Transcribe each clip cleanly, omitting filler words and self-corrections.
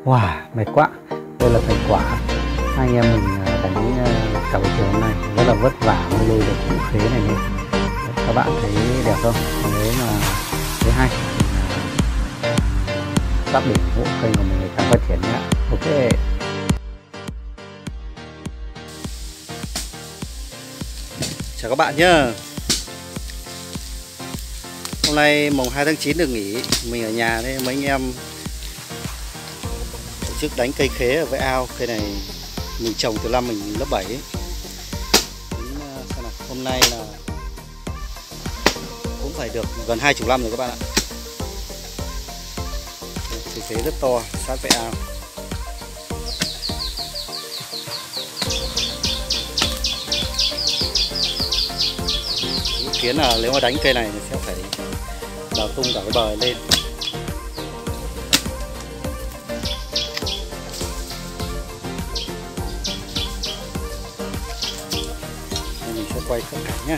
Wow, mệt quá. Đây là thành quả hai anh em mình đánh cả buổi chiều hôm nay, rất là vất vả mới lôi được củ khế này lên. Các bạn thấy đẹp không? Nếu mà thấy hay sắp để ủng hộ kênh của mình ngày càng phát triển nhé. Ok. Chào các bạn nhé. Hôm nay mùng 2 tháng 9 được nghỉ, mình ở nhà đấy, mấy anh em tổ chức đánh cây khế ở với ao. Cây này mình trồng từ năm mình lớp 7 ấy. Hôm nay là cũng phải được gần 20 năm rồi các bạn ạ. Cây khế rất to, sát với ao. Dự kiến là nếu mà đánh cây này thì sẽ phải đào tung cả cái bờ lên. Mình sẽ quay cận cảnh nhé.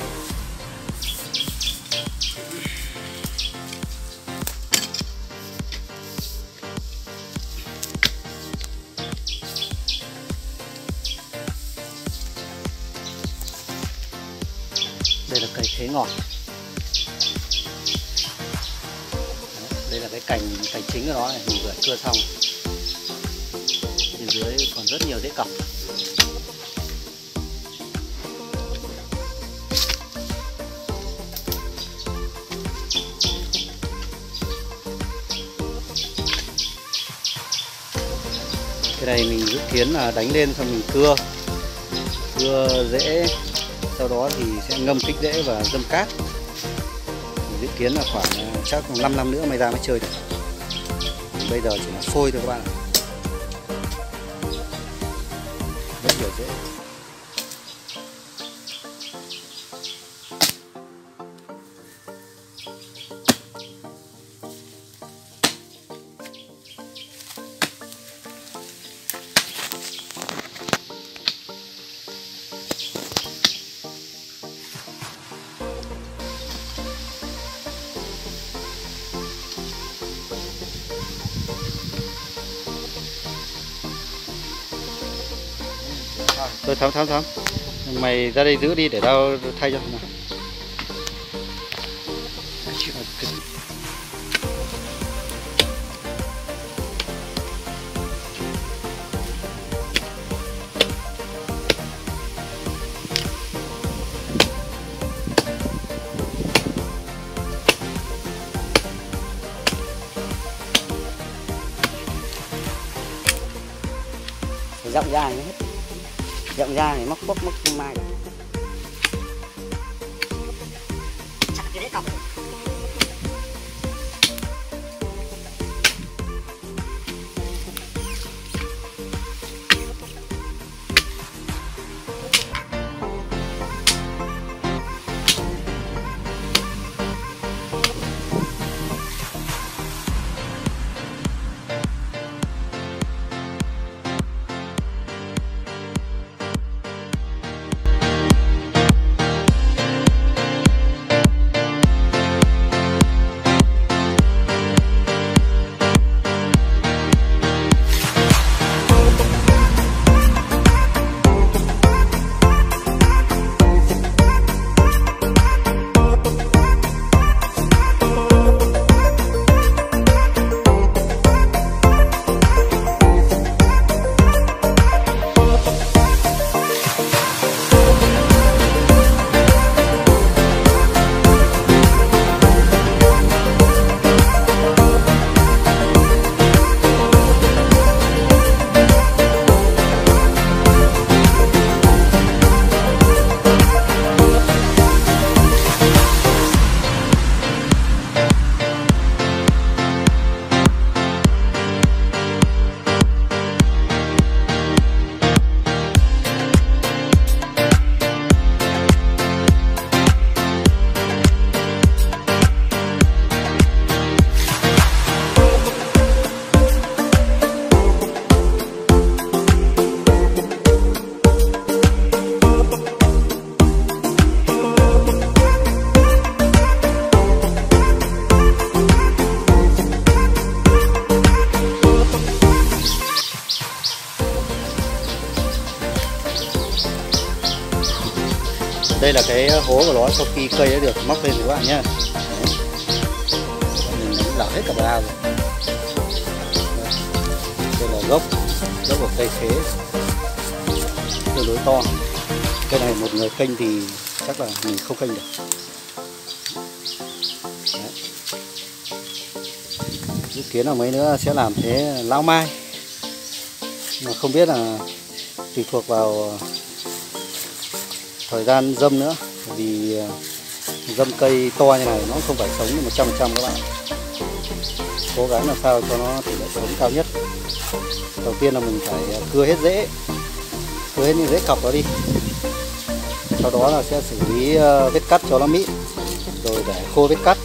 Đây là cây khế ngọt. Đây là cái cành chính của nó này, mình vừa cưa xong. Bên dưới còn rất nhiều rễ cọc. Cái này mình dự kiến là đánh lên xong mình cưa rễ, sau đó thì sẽ ngâm kích rễ và dâm cát. Mình dự kiến là khoảng chắc 5 năm nữa mới ra mới chơi được. Bây giờ chỉ là phôi thôi các bạn ạ. Rất nhiều rễ. Thôi thắm. Mày ra đây giữ đi để tao thay cho nào. Rộng ra hết. Rộng ra thì móc mai được. Chặt cái rễ cọc. Đây là cái hố của nó sau khi cây đã được móc lên rồi các bạn nhé. Mình lở hết cả bờ ao rồi. Đây là gốc của cây khế tương đối to. Cây này một người khênh thì chắc là mình không khênh được. Đấy. Dự kiến là mấy nữa sẽ làm thế lão mai, mà không biết là tùy thuộc vào thời gian dâm nữa, vì dâm cây to như này nó không phải sống 100% các bạn. Cố gắng làm sao cho nó tỷ lệ sống cao nhất. Đầu tiên là mình phải cưa hết những rễ cọc đó đi. Sau đó là sẽ xử lý vết cắt cho nó mịn, rồi để khô vết cắt.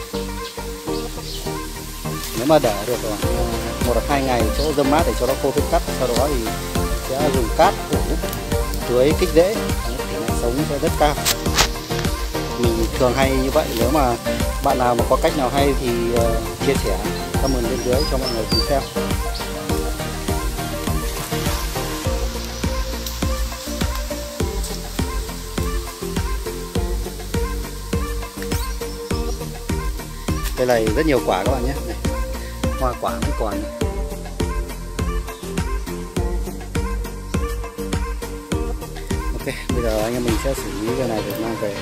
Nếu mà để được 1 hoặc 2 ngày chỗ dâm mát để cho nó khô vết cắt, sau đó thì sẽ dùng cát ủ tưới kích rễ, tỷ lệ sống sẽ rất cao. Mình thường hay như vậy. Nếu mà bạn nào mà có cách nào hay thì chia sẻ comment bên dưới cho mọi người cùng xem. Cây này rất nhiều quả các bạn nhé. Này, hoa quả vẫn còn. Ok, bây giờ anh em mình sẽ xử lý cái này để mang về.